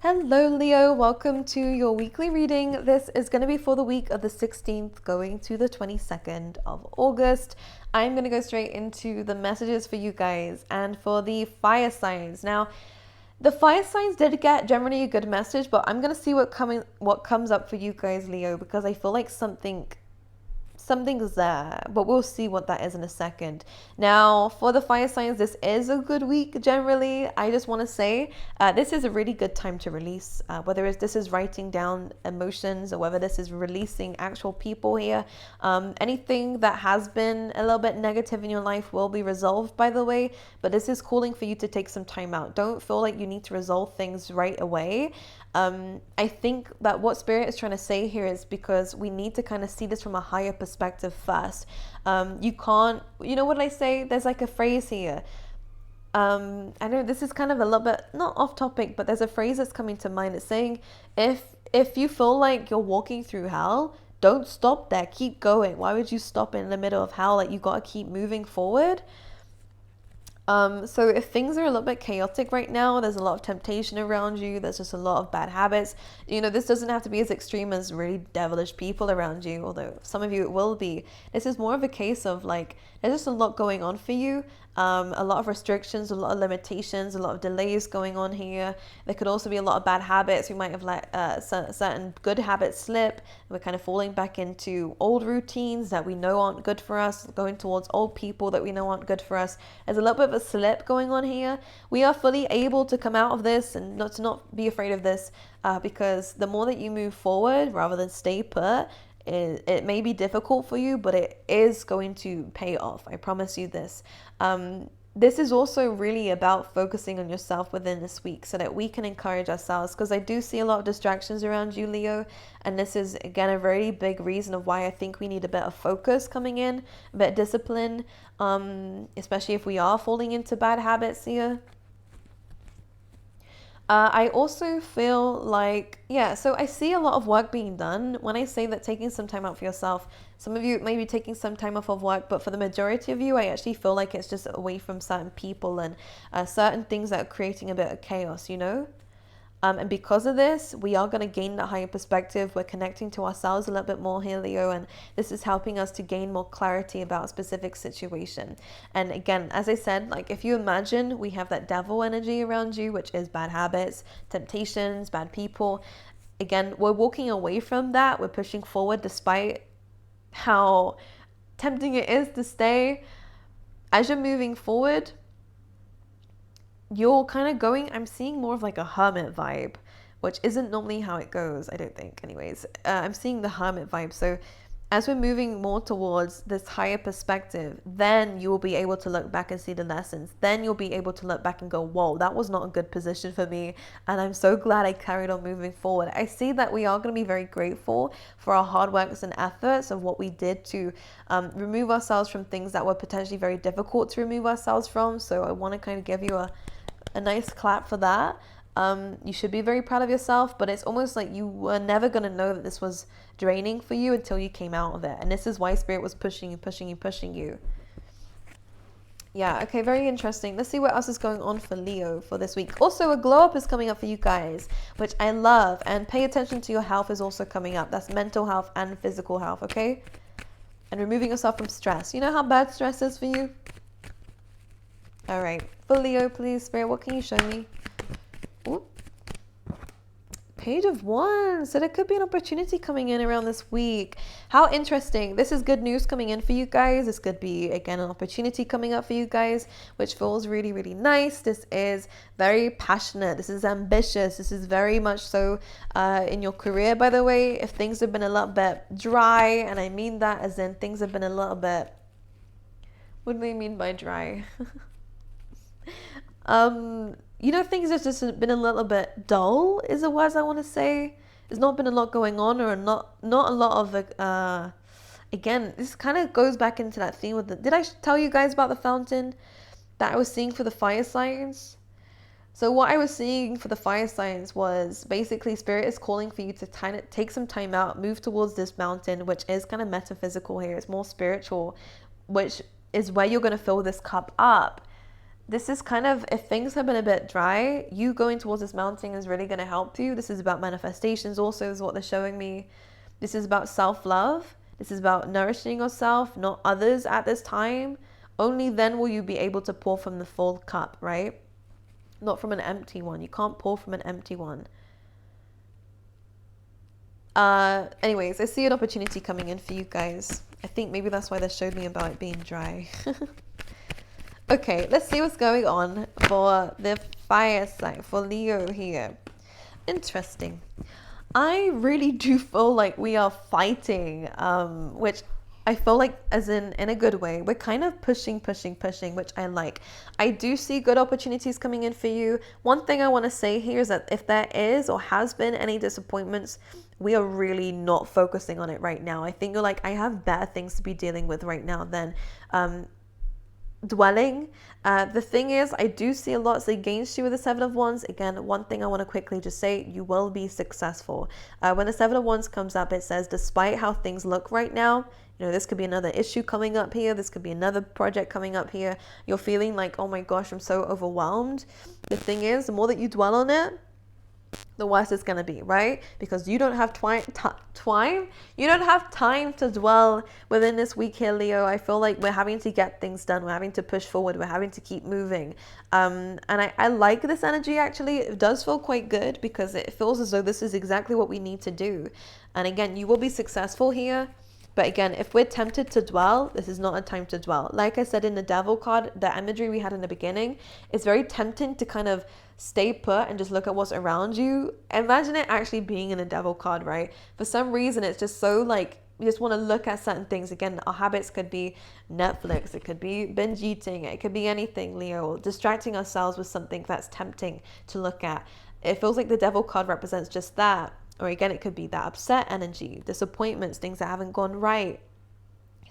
Hello Leo, welcome to your weekly reading. This is going to be for the week of the 16th going to the 22nd of August. I'm going to go straight into the messages for you guys and for the fire signs. Now, the fire signs did get generally a good message, but I'm going to see what comes up for you guys, Leo, because I feel like something's there, but we'll see what that is in a second. Now, for the fire signs, this is a good week generally. I just want to say this is a really good time to release, whether this is writing down emotions or whether this is releasing actual people here. Anything that has been a little bit negative in your life will be resolved, by the way, but this is calling for you to take some time out. Don't feel like you need to resolve things right away. I think that what Spirit is trying to say here is because we need to kind of see this from a higher perspective first. You can't, you know what I say? There's like a phrase here. I know this is kind of a little bit not off topic, but there's a phrase that's coming to mind. It's saying, if you feel like you're walking through hell, don't stop there. Keep going. Why would you stop in the middle of hell? Like, you got to keep moving forward. So if things are a little bit chaotic right now, there's a lot of temptation around you, there's just a lot of bad habits, this doesn't have to be as extreme as really devilish people around you, although some of you it will be. This is more of a case of like, there's just a lot going on for you. A lot of restrictions, a lot of limitations, a lot of delays going on here. There could also be a lot of bad habits. We might have let certain good habits slip. We're kind of falling back into old routines that we know aren't good for us, going towards old people that we know aren't good for us. There's a little bit of a slip going on here. We are fully able to come out of this and not be afraid of this, because the more that you move forward rather than stay put, it may be difficult for you, but it is going to pay off. I promise you this. This is also really about focusing on yourself within this week so that we can encourage ourselves, because I do see a lot of distractions around you, Leo, and this is again a very big reason of why I think we need a bit of focus coming in, a bit of discipline, especially if we are falling into bad habits here. I also feel like, so I see a lot of work being done. When I say that taking some time out for yourself, some of you may be taking some time off of work, but for the majority of you, I actually feel like it's just away from certain people and certain things that are creating a bit of chaos, and because of this, we are going to gain that higher perspective. We're connecting to ourselves a little bit more here, Leo, and this is helping us to gain more clarity about a specific situation. And again, as I said, like if you imagine we have that devil energy around you, which is bad habits, temptations, bad people. Again, we're walking away from that. We're pushing forward despite how tempting it is to stay. As you're moving forward, you're kind of going, I'm seeing more of like a hermit vibe, which isn't normally how it goes, I don't think. Anyways, I'm seeing the hermit vibe. So as we're moving more towards this higher perspective, then you will be able to look back and see the lessons. Then you'll be able to look back and go, whoa, that was not a good position for me. And I'm so glad I carried on moving forward. I see that we are going to be very grateful for our hard works and efforts of what we did to remove ourselves from things that were potentially very difficult to remove ourselves from. So I want to kind of give you a nice clap for that. You should be very proud of yourself, but it's almost like you were never going to know that this was draining for you until you came out of it. And this is why Spirit was pushing you. Yeah, okay, very interesting. Let's see what else is going on for Leo for this week. Also, a glow up is coming up for you guys, which I love. And pay attention to your health is also coming up. That's mental health and physical health, okay? And removing yourself from stress. You know how bad stress is for you? All right. For Leo, please, Spirit, what can you show me? Ooh. Page of Wands. So there could be an opportunity coming in around this week. How interesting. This is good news coming in for you guys. This could be, again, an opportunity coming up for you guys, which feels really, really nice. This is very passionate. This is ambitious. This is very much so in your career, by the way. If things have been a little bit dry, and I mean that as in things have been a little bit... What do I mean by dry? Things have just been a little bit dull is the words I want to say. There's not been a lot going on, or not a lot of again, this kind of goes back into that theme with did I tell you guys about the fountain that I was seeing for the fire signs? So what I was seeing for the fire signs was basically Spirit is calling for you to kind of take some time out, move towards this mountain, which is kind of metaphysical here. It's more spiritual, which is where you're going to fill this cup up. this is kind of, if things have been a bit dry, you going towards this mountain is really going to help you. This is about manifestations also, is what they're showing me. This is about self-love. This is about nourishing yourself, not others at this time. Only then will you be able to pour from the full cup, right? Not from an empty one. You can't pour from an empty one. Anyways, I see an opportunity coming in for you guys. I think maybe that's why they showed me about it being dry. Okay, let's see what's going on for the fire sign, for Leo here. Interesting. I really do feel like we are fighting, which I feel like as in a good way. We're kind of pushing, which I like. I do see good opportunities coming in for you. One thing I want to say here is that if there is or has been any disappointments, we are really not focusing on it right now. I think you're like, I have better things to be dealing with right now than dwelling. The thing is, I do see a lot against you with the Seven of Wands. Again, one thing I want to quickly just say, you will be successful. When the Seven of Wands comes up, it says, despite how things look right now, you know, this could be another issue coming up here. This could be another project coming up here. You're feeling like, oh my gosh, I'm so overwhelmed. The thing is, the more that you dwell on it, the worse it's going to be, right? Because you don't have you don't have time to dwell within this week here, Leo. I feel like we're having to get things done. We're having to push forward. We're having to keep moving. And I like this energy, actually. It does feel quite good because it feels as though this is exactly what we need to do. And again, you will be successful here. But again, if we're tempted to dwell, this is not a time to dwell. Like I said in the Devil card, the imagery we had in the beginning, it's very tempting to kind of stay put and just look at what's around you. Imagine it actually being in the Devil card, right? For some reason, it's just so like, we just want to look at certain things. Again, our habits could be Netflix, it could be binge eating, it could be anything, Leo. Distracting ourselves with something that's tempting to look at. It feels like the Devil card represents just that. Or again, it could be that upset energy, disappointments, things that haven't gone right.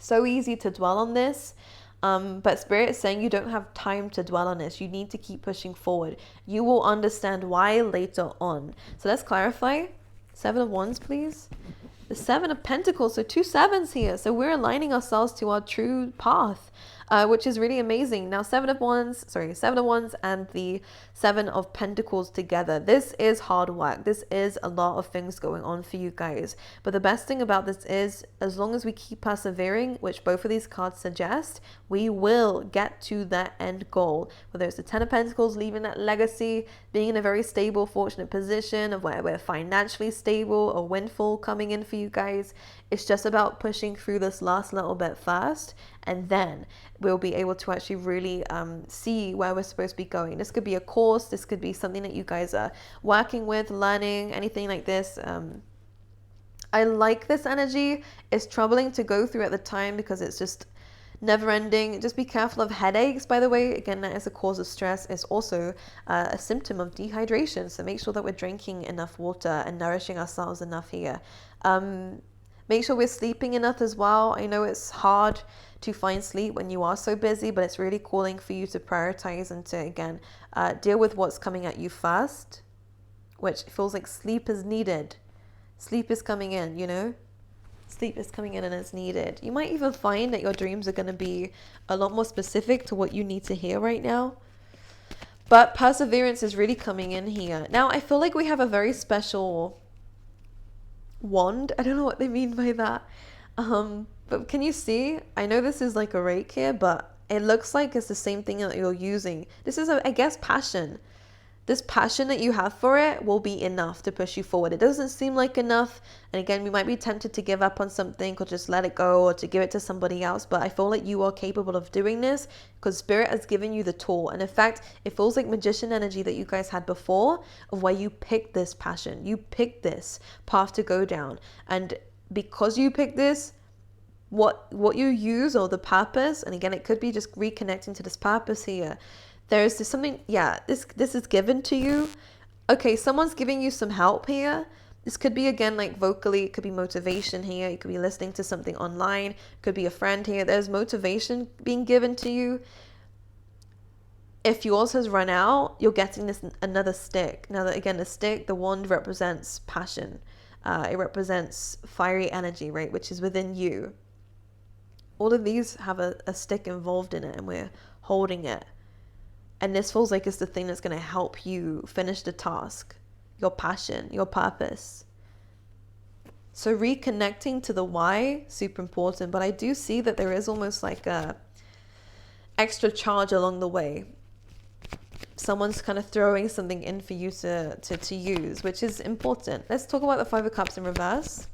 So easy to dwell on this. But Spirit is saying you don't have time to dwell on this. You need to keep pushing forward. You will understand why later on. So let's clarify. Seven of Wands, please. The Seven of Pentacles. So 2 sevens here. So we're aligning ourselves to our true path. Which is really amazing. Now, Seven of Wands and the Seven of Pentacles together. This is hard work. This is a lot of things going on for you guys. But the best thing about this is, as long as we keep persevering, which both of these cards suggest, we will get to that end goal. Whether it's the Ten of Pentacles, leaving that legacy, being in a very stable, fortunate position of where we're financially stable, a windfall coming in for you guys. It's just about pushing through this last little bit first, and then we'll be able to actually really see where we're supposed to be going. This could be a course, this could be something that you guys are working with, learning, anything like this. I like this energy. It's troubling to go through at the time because it's just never ending. Just be careful of headaches, by the way. Again, that is a cause of stress. It's also a symptom of dehydration. So make sure that we're drinking enough water and nourishing ourselves enough here. Make sure we're sleeping enough as well. I know it's hard to find sleep when you are so busy, but it's really calling for you to prioritize and to, again, deal with what's coming at you first, which feels like sleep is needed. Sleep is coming in, you know? Sleep is coming in and it's needed. You might even find that your dreams are going to be a lot more specific to what you need to hear right now. But perseverance is really coming in here. Now, I feel like we have a very special wand. I don't know what they mean by that. But can you see? I know this is like a rake here, but it looks like it's the same thing that you're using. This is, I guess, passion. This passion that you have for it will be enough to push you forward. It doesn't seem like enough. And again, we might be tempted to give up on something or just let it go or to give it to somebody else. But I feel like you are capable of doing this because Spirit has given you the tool. And in fact, it feels like magician energy that you guys had before of where you picked this passion. You picked this path to go down. And because you picked this, what you use or the purpose, and again, it could be just reconnecting to this purpose here. There's this something, yeah, this is given to you. Okay, someone's giving you some help here. This could be, again, like vocally, it could be motivation here. You could be listening to something online. It could be a friend here. There's motivation being given to you. If yours has run out, you're getting this another stick. Now, that again, the stick, the wand represents passion. It represents fiery energy, right, which is within you. All of these have a stick involved in it, and we're holding it. And this feels like it's the thing that's going to help you finish the task, your passion, your purpose. So reconnecting to the why, super important. But I do see that there is almost like a extra charge along the way. Someone's kind of throwing something in for you to use, which is important. Let's talk about the Five of Cups in reverse.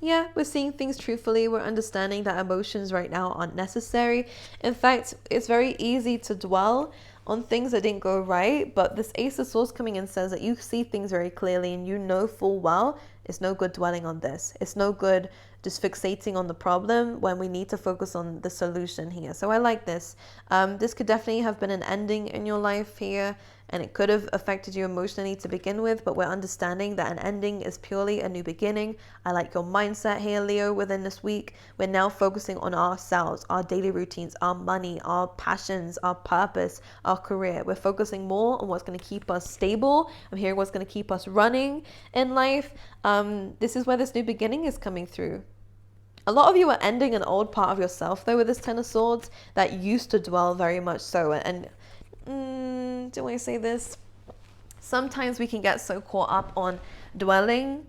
Yeah, we're seeing things truthfully. We're understanding that emotions right now aren't necessary. In fact, it's very easy to dwell on things that didn't go right. But this Ace of Swords coming in says that you see things very clearly and you know full well it's no good dwelling on this. It's no good just fixating on the problem when we need to focus on the solution here. So I like this. This could definitely have been an ending in your life here, and it could have affected you emotionally to begin with, but we're understanding that an ending is purely a new beginning. I like your mindset here, Leo, within this week. We're now focusing on ourselves, our daily routines, our money, our passions, our purpose, our career. We're focusing more on what's going to keep us stable. I'm hearing what's going to keep us running in life. This is where this new beginning is coming through. A lot of you are ending an old part of yourself, though, with this Ten of Swords that used to dwell very much so. And do I say this? Sometimes we can get so caught up on dwelling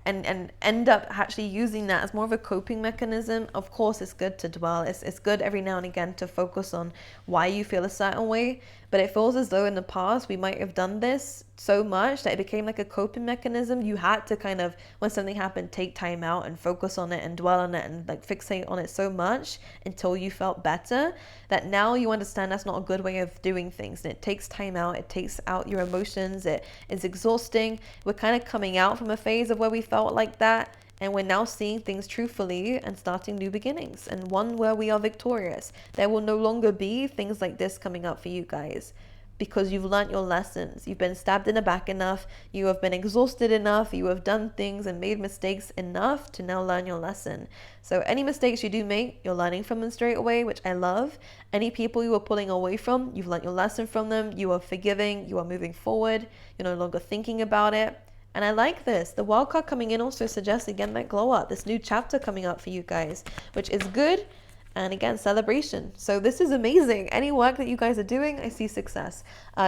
and end up actually using that as more of a coping mechanism. Of course, it's good to dwell. It's good every now and again to focus on why you feel a certain way. But it feels as though in the past we might have done this so much that it became like a coping mechanism. You had to kind of, when something happened, take time out and focus on it and dwell on it and like fixate on it so much until you felt better, that now you understand that's not a good way of doing things. And it takes time out. It takes out your emotions. It is exhausting. We're kind of coming out from a phase of where we felt like that. And we're now seeing things truthfully and starting new beginnings, and one where we are victorious. There will no longer be things like this coming up for you guys because you've learned your lessons. You've been stabbed in the back enough. You have been exhausted enough. You have done things and made mistakes enough to now learn your lesson. So any mistakes you do make, you're learning from them straight away, which I love. Any people you are pulling away from, you've learned your lesson from them. You are forgiving. You are moving forward. You're no longer thinking about it. And I like this. The wild card coming in also suggests, again, that glow up, this new chapter coming up for you guys, which is good. And again, celebration. So this is amazing. Any work that you guys are doing, I see success.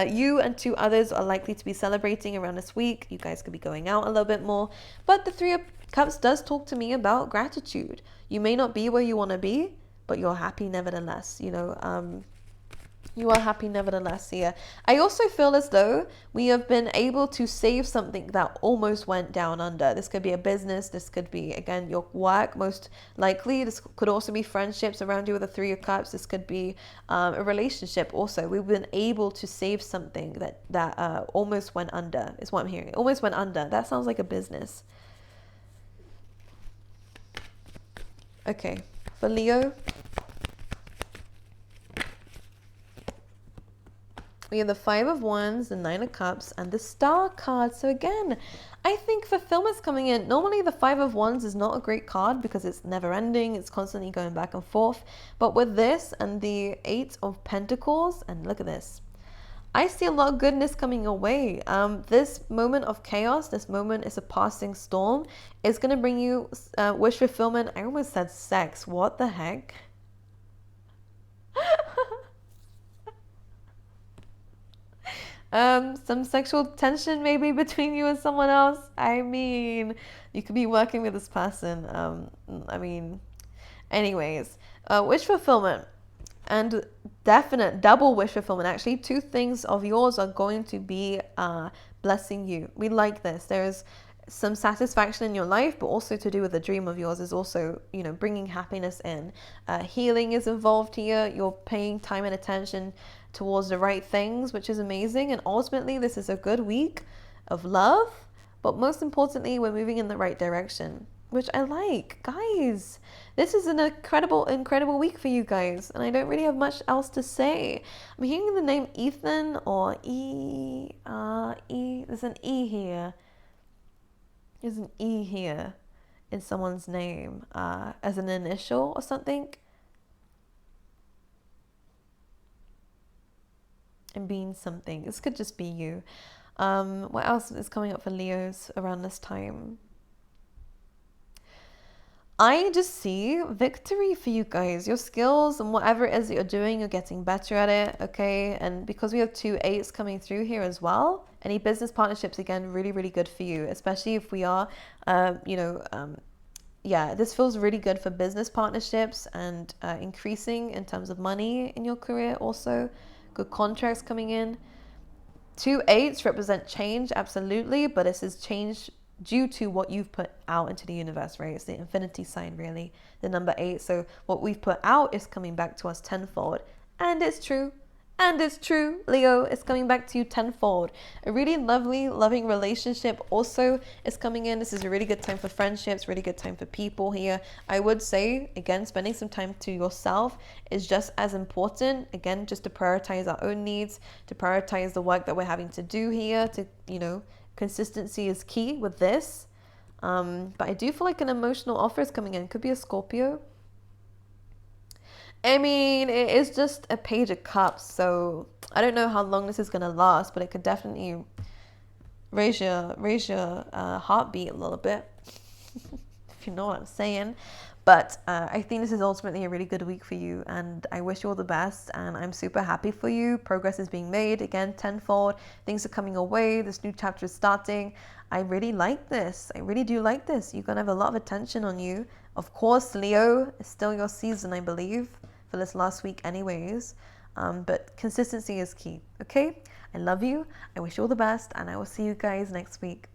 You and 2 others are likely to be celebrating around this week. You guys could be going out a little bit more. But the 3 of Cups does talk to me about gratitude. You may not be where you want to be, but you're happy nevertheless. You are happy nevertheless here. I also feel as though we have been able to save something that almost went down under. This could be a business. This could be, again, your work, most likely. This could also be friendships around you with the 3 of Cups. This could be a relationship also. We've been able to save something that almost went under, is what I'm hearing. Almost went under. That sounds like a business. Okay, for Leo, we have the 5 of Wands, the 9 of Cups, and the Star card. So again, I think fulfillment's coming in. Normally the 5 of Wands is not a great card because it's never ending. It's constantly going back and forth. But with this and the 8 of Pentacles, and look at this, I see a lot of goodness coming your way. This moment of chaos, this moment is a passing storm, is going to bring you wish fulfillment. I almost said sex. What the heck? Some sexual tension maybe between you and someone else. I mean, you could be working with this person. Anyways, wish fulfillment and definite double wish fulfillment. Actually, 2 things of yours are going to be blessing you. We like this. There's some satisfaction in your life, but also to do with a dream of yours is also, bringing happiness in. Healing is involved here. You're paying time and attention towards the right things, which is amazing. And ultimately, this is a good week of love, but most importantly, we're moving in the right direction, which I like. Guys, this is an incredible week for you guys, and I don't really have much else to say. I'm hearing the name Ethan or E. There's an E here. There's an E here in someone's name as an initial or something. And being something. This could just be you. What else is coming up for Leos around this time? I just see victory for you guys. Your skills and whatever it is that you're doing, you're getting better at it, okay? And because we have 2 8s coming through here as well, any business partnerships, again, really, really good for you, especially if we are, yeah, this feels really good for business partnerships and increasing in terms of money in your career also. Good contracts coming in. 2 8s represent change, absolutely, but this is change due to what you've put out into the universe, right? It's the infinity sign, really, the number 8. So what we've put out is coming back to us tenfold. And it's true. And it's true, Leo, it's coming back to you tenfold. A really lovely, loving relationship also is coming in. This is a really good time for friendships, really good time for people here. I would say, again, spending some time to yourself is just as important. Again, just to prioritize our own needs, to prioritize the work that we're having to do here, to, consistency is key with this. But I do feel like an emotional offer is coming in. Could be a Scorpio. I mean, it is just a Page of Cups, so I don't know how long this is gonna last, but it could definitely raise your heartbeat a little bit, if you know what I'm saying. But I think this is ultimately a really good week for you, and I wish you all the best, and I'm super happy for you. Progress is being made, again, tenfold. Things are coming away. This new chapter is starting. I really like this. I really do like this. You're going to have a lot of attention on you. Of course, Leo, it's still your season, I believe, for this last week anyways. But consistency is key, okay? I love you. I wish you all the best, and I will see you guys next week.